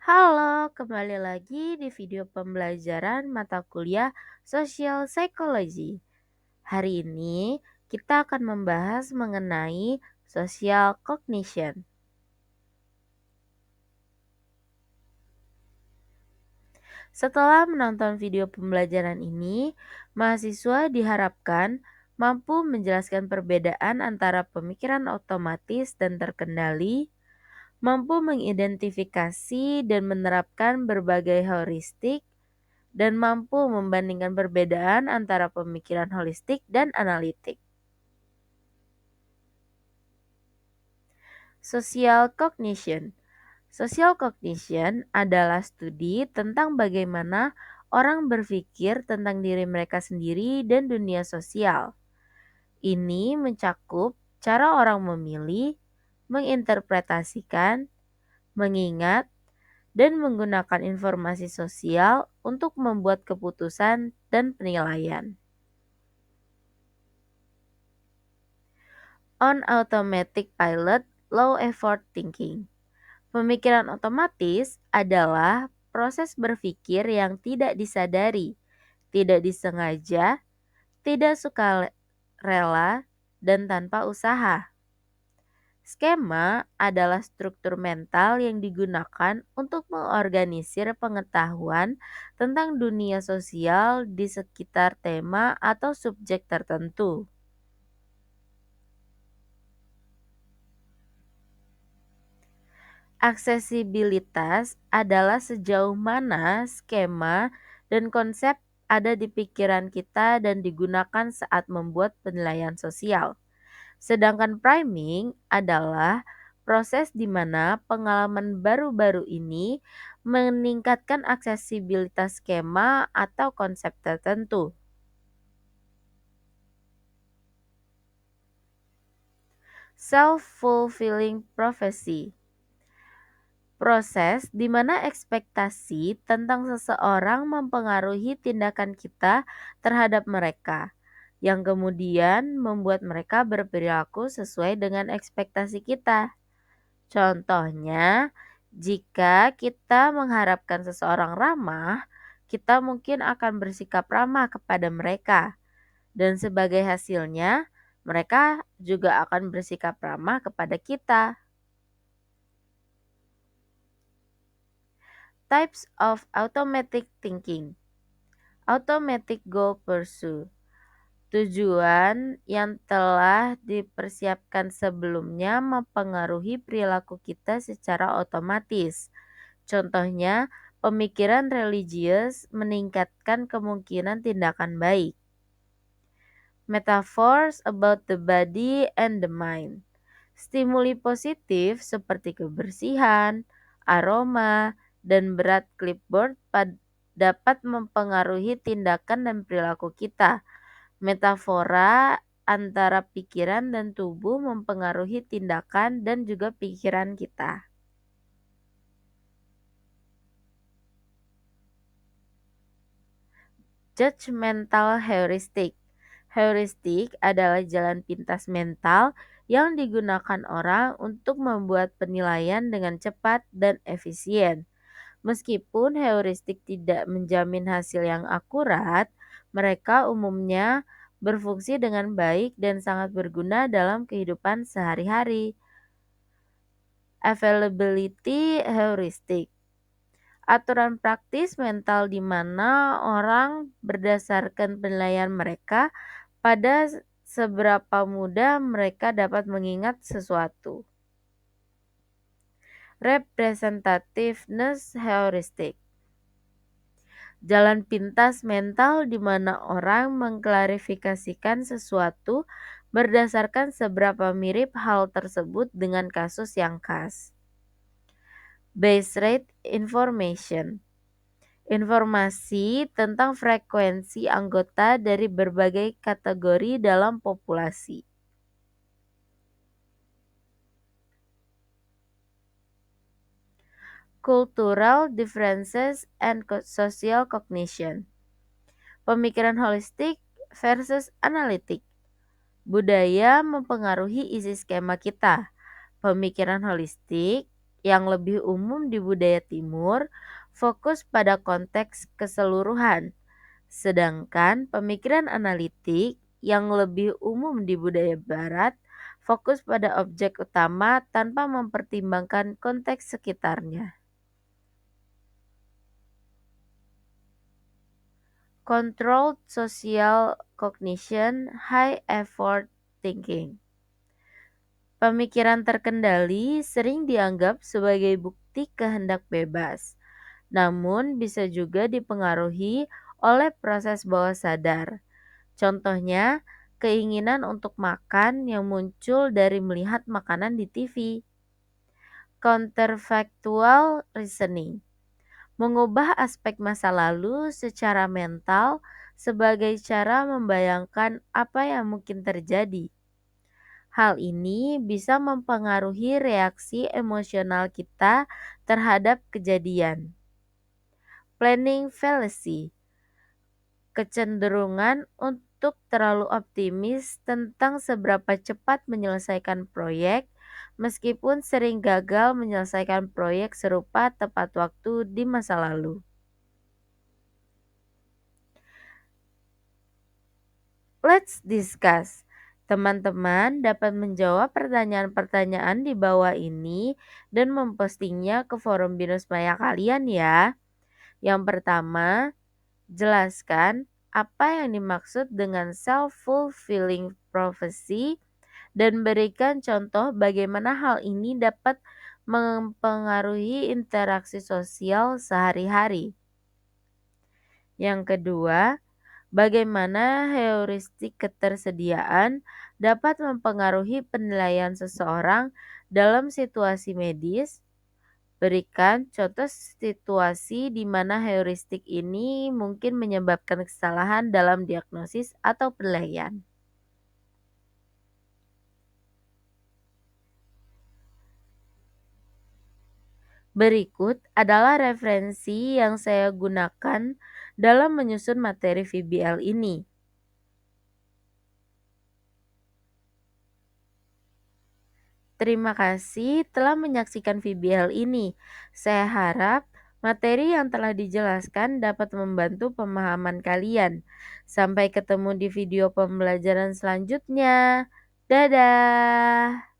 Halo, kembali lagi di video pembelajaran mata kuliah Social Psychology. Hari ini kita akan membahas mengenai social cognition. Setelah menonton video pembelajaran ini, mahasiswa diharapkan mampu menjelaskan perbedaan antara pemikiran otomatis dan terkendali, mampu mengidentifikasi dan menerapkan berbagai heuristik, dan mampu membandingkan perbedaan antara pemikiran holistik dan analitik. Social cognition. Social cognition adalah studi tentang bagaimana orang berpikir tentang diri mereka sendiri dan dunia sosial. Ini mencakup cara orang memilih, menginterpretasikan, mengingat, dan menggunakan informasi sosial untuk membuat keputusan dan penilaian. On automatic pilot, low effort thinking. Pemikiran otomatis adalah proses berpikir yang tidak disadari, tidak disengaja, tidak sukarela, dan tanpa usaha. Skema adalah struktur mental yang digunakan untuk mengorganisir pengetahuan tentang dunia sosial di sekitar tema atau subjek tertentu. Aksesibilitas adalah sejauh mana skema dan konsep ada di pikiran kita dan digunakan saat membuat penilaian sosial. Sedangkan priming adalah proses di mana pengalaman baru-baru ini meningkatkan aksesibilitas skema atau konsep tertentu. Self-fulfilling prophecy. Proses di mana ekspektasi tentang seseorang mempengaruhi tindakan kita terhadap mereka, yang kemudian membuat mereka berperilaku sesuai dengan ekspektasi kita. Contohnya, jika kita mengharapkan seseorang ramah, kita mungkin akan bersikap ramah kepada mereka, dan sebagai hasilnya, mereka juga akan bersikap ramah kepada kita. Types of automatic thinking. Automatic goal pursuit. Tujuan yang telah dipersiapkan sebelumnya mempengaruhi perilaku kita secara otomatis. Contohnya, pemikiran religius meningkatkan kemungkinan tindakan baik. Metaphors about the body and the mind. Stimuli positif seperti kebersihan, aroma, dan berat clipboard dapat mempengaruhi tindakan dan perilaku kita. Metafora antara pikiran dan tubuh mempengaruhi tindakan dan juga pikiran kita. Judgmental heuristic. Heuristik adalah jalan pintas mental yang digunakan orang untuk membuat penilaian dengan cepat dan efisien. Meskipun heuristik tidak menjamin hasil yang akurat, mereka umumnya berfungsi dengan baik dan sangat berguna dalam kehidupan sehari-hari. Availability heuristic. Aturan praktis mental di mana orang berdasarkan penilaian mereka pada seberapa mudah mereka dapat mengingat sesuatu. Representativeness heuristic. Jalan pintas mental di mana orang mengklarifikasikan sesuatu berdasarkan seberapa mirip hal tersebut dengan kasus yang khas. Base rate information. Informasi tentang frekuensi anggota dari berbagai kategori dalam populasi. Cultural differences and social cognition. Pemikiran holistik versus analitik. Budaya mempengaruhi isi skema kita. Pemikiran holistik yang lebih umum di budaya timur fokus pada konteks keseluruhan, sedangkan pemikiran analitik yang lebih umum di budaya barat fokus pada objek utama tanpa mempertimbangkan konteks sekitarnya. Controlled social cognition, high effort thinking. Pemikiran terkendali sering dianggap sebagai bukti kehendak bebas, namun bisa juga dipengaruhi oleh proses bawah sadar. Contohnya, keinginan untuk makan yang muncul dari melihat makanan di TV. Counterfactual reasoning mengubah aspek masa lalu secara mental sebagai cara membayangkan apa yang mungkin terjadi. Hal ini bisa mempengaruhi reaksi emosional kita terhadap kejadian. Planning fallacy, kecenderungan untuk terlalu optimis tentang seberapa cepat menyelesaikan proyek, meskipun sering gagal menyelesaikan proyek serupa tepat waktu di masa lalu. Let's discuss. Teman-teman dapat menjawab pertanyaan-pertanyaan di bawah ini dan mempostingnya ke forum Binus Maya kalian ya. Yang pertama, jelaskan apa yang dimaksud dengan self-fulfilling prophecy dan berikan contoh bagaimana hal ini dapat mempengaruhi interaksi sosial sehari-hari. Yang kedua, bagaimana heuristik ketersediaan dapat mempengaruhi penilaian seseorang dalam situasi medis? Berikan contoh situasi di mana heuristik ini mungkin menyebabkan kesalahan dalam diagnosis atau penilaian. Berikut adalah referensi yang saya gunakan dalam menyusun materi VBL ini. Terima kasih telah menyaksikan VBL ini. Saya harap materi yang telah dijelaskan dapat membantu pemahaman kalian. Sampai ketemu di video pembelajaran selanjutnya. Dadah.